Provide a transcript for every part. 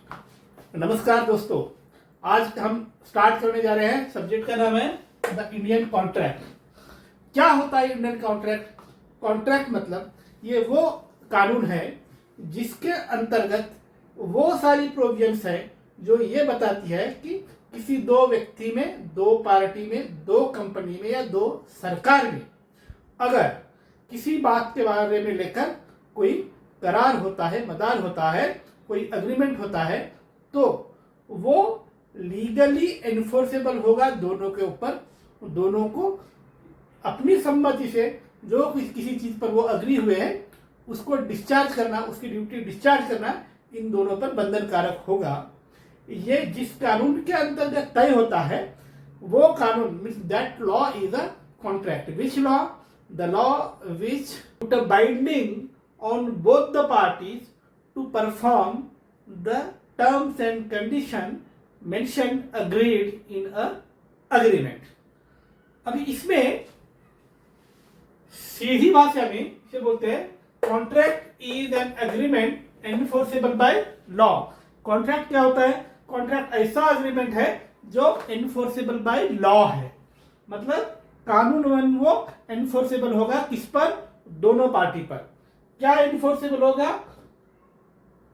नमस्कार दोस्तों, आज हम स्टार्ट करने जा रहे हैं। सब्जेक्ट का नाम है द इंडियन कॉन्ट्रैक्ट। क्या होता है इंडियन कॉन्ट्रैक्ट? कॉन्ट्रैक्ट मतलब ये वो कानून है जिसके अंतर्गत वो सारी प्रोविजंस है जो ये बताती है कि किसी दो व्यक्ति में, दो पार्टी में, दो कंपनी में या दो सरकार में अगर किसी बात के बारे में लेकर कोई करार होता है, मदार होता है, कोई अग्रीमेंट होता है, तो वो लीगली एनफोर्सेबल होगा दोनों के ऊपर। दोनों को अपनी सम्मति से जो किसी चीज पर वो अग्री हुए हैं उसको डिस्चार्ज करना, उसकी ड्यूटी डिस्चार्ज करना इन दोनों पर बंधनकारक होगा। ये जिस कानून के अंतर्गत तय होता है वो कानून means that law is a contract. Which law? The law which put a binding on both the parties to perform the terms and condition mentioned agreed in a agreement। अभी इसमें सीधी भाषा में इसे बोलते हैं contract is an agreement enforceable by law. Contract क्या होता है? कॉन्ट्रैक्ट ऐसा एग्रीमेंट है जो एनफोर्सेबल बाय लॉ है, मतलब कानून वो एनफोर्सेबल होगा किस पर? दोनों पार्टी पर। क्या एनफोर्सेबल होगा?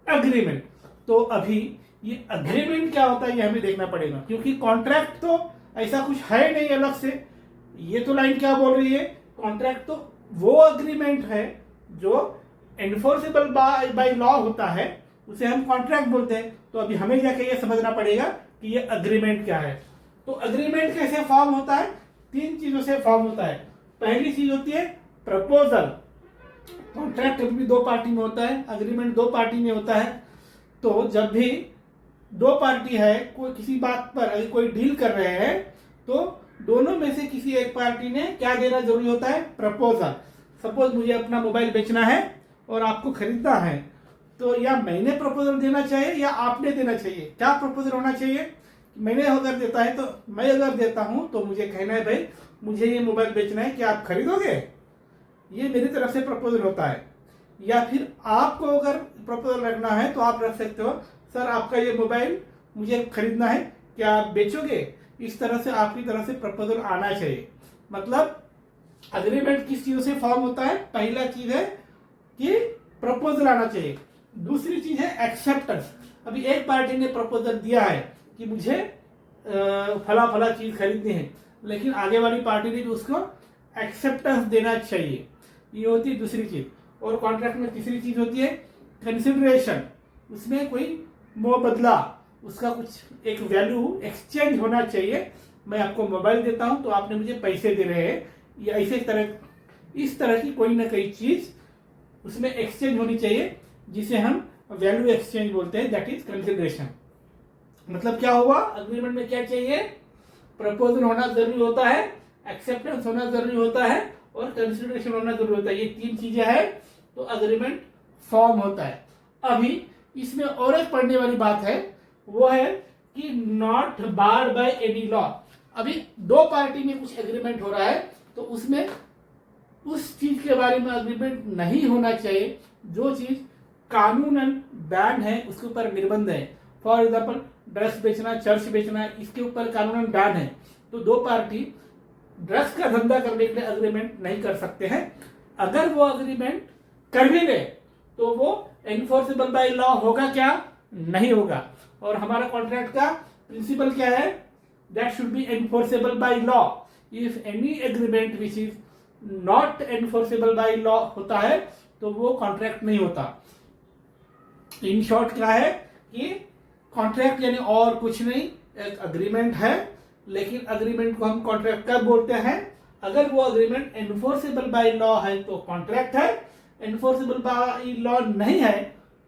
अग्रीमेंट। तो अभी ये अग्रीमेंट क्या होता है ये हमें देखना पड़ेगा, क्योंकि कॉन्ट्रैक्ट तो ऐसा कुछ है नहीं अलग से। ये तो लाइन क्या बोल रही है? कॉन्ट्रैक्ट तो वो अग्रीमेंट है जो एनफोर्सेबल बाय लॉ होता है, उसे हम कॉन्ट्रैक्ट बोलते हैं। तो अभी हमें जाके ये समझना पड़ेगा कि ये अग्रीमेंट क्या है। तो अग्रीमेंट कैसे फॉर्म होता है? तीन चीजों से फॉर्म होता है। पहली चीज होती है प्रपोजल। कॉन्ट्रैक्ट भी दो पार्टी में होता है, अग्रीमेंट दो पार्टी में होता है। तो जब भी दो पार्टी है, कोई किसी बात पर अगर कोई डील कर रहे हैं तो दोनों में से किसी एक पार्टी ने क्या देना जरूरी होता है? प्रपोजल। सपोज मुझे अपना मोबाइल बेचना है और आपको खरीदना है, तो या मैंने प्रपोजल देना चाहिए या आपने देना चाहिए? क्या प्रपोजल होना चाहिए? मैंने अगर देता है तो मैं अगर देता हूं तो मुझे कहना है भाई मुझे ये मोबाइल बेचना है, क्या आप खरीदोगे? ये मेरी तरफ से प्रपोजल होता है। या फिर आपको अगर प्रपोजल रखना है तो आप रख सकते हो, सर आपका ये मोबाइल मुझे खरीदना है, क्या आप बेचोगे? इस तरह से आपकी तरफ से प्रपोजल आना चाहिए। मतलब अग्रीमेंट किस चीजों से फॉर्म होता है? पहला चीज है कि प्रपोजल आना चाहिए। दूसरी चीज है एक्सेप्टेंस। अभी एक पार्टी ने प्रपोजल दिया है कि मुझे फला फला चीज खरीदनी है, लेकिन आगे वाली पार्टी ने भी उसको एक्सेप्टेंस देना चाहिए। ये होती है दूसरी चीज। और कॉन्ट्रैक्ट में तीसरी चीज होती है कंसिडरेशन। उसमें कोई मोह बदला, उसका कुछ एक वैल्यू एक्सचेंज होना चाहिए। मैं आपको मोबाइल देता हूं तो आपने मुझे पैसे दे रहे हैं, या इस तरह की कोई ना कोई चीज उसमें एक्सचेंज होनी चाहिए, जिसे हम वैल्यू एक्सचेंज बोलते हैं, दैट इज कंसिडरेशन। मतलब क्या हुआ? अग्रीमेंट में क्या चाहिए? प्रपोजल होना जरूरी होता है, एक्सेप्टेंस होना जरूरी होता है और कंसिडरेशन होना जरूरी होता है। ये तीन चीजें हैं तो अग्रीमेंट फॉर्म होता है। अभी इसमें और एक पढ़ने वाली बात है, वो है कि not barred by any law. अभी दो पार्टी में कुछ एग्रीमेंट हो रहा है तो उसमें उस चीज के बारे में अग्रीमेंट नहीं होना चाहिए जो चीज कानूनन बैन है, उसके ऊपर निर्बंध है। फॉर एग्जाम्पल ड्रग्स बेचना, चर्च बेचना, इसके ऊपर कानूनन बैन है, तो दो पार्टी ड्रग्स का धंधा करने के लिए अग्रीमेंट नहीं कर सकते हैं। अगर वो अग्रीमेंट कर भी ले तो वो एनफोर्सेबल बाय लॉ होगा क्या? नहीं होगा। और हमारा कॉन्ट्रैक्ट का प्रिंसिपल क्या है? That should be enforceable by law. If any agreement which is not enforceable by law होता है तो वो कॉन्ट्रैक्ट नहीं होता। इन शॉर्ट क्या है कि कॉन्ट्रैक्ट यानी और कुछ नहीं, एक अग्रीमेंट है, लेकिन अग्रीमेंट को हम कॉन्ट्रैक्ट कब बोलते हैं? अगर वो अग्रीमेंट एनफोर्सेबल बाय लॉ है तो कॉन्ट्रैक्ट है, एनफोर्सेबल बाय लॉ नहीं है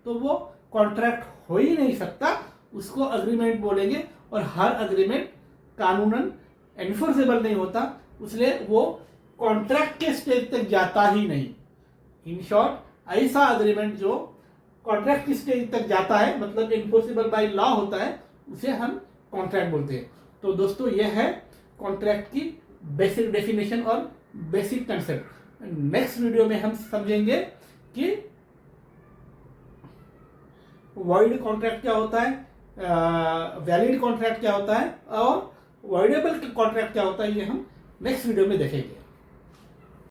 तो वो कॉन्ट्रैक्ट हो ही नहीं सकता, उसको अग्रीमेंट बोलेंगे। और हर अग्रीमेंट कानूनन एनफोर्सेबल नहीं होता, इसलिए वो कॉन्ट्रैक्ट के स्टेज तक जाता ही नहीं। इन शॉर्ट ऐसा अग्रीमेंट जो कॉन्ट्रैक्ट की स्टेज तक जाता है, मतलब एनफोर्सेबल बाय लॉ होता है, उसे हम कॉन्ट्रैक्ट बोलते हैं। तो दोस्तों यह है कॉन्ट्रैक्ट की बेसिक डेफिनेशन और बेसिक कंसेप्ट। नेक्स्ट वीडियो में हम समझेंगे कि वॉइड कॉन्ट्रैक्ट क्या होता है, वैलिड कॉन्ट्रैक्ट क्या होता है और वॉइडेबल कॉन्ट्रैक्ट क्या होता है, ये हम नेक्स्ट वीडियो में देखेंगे।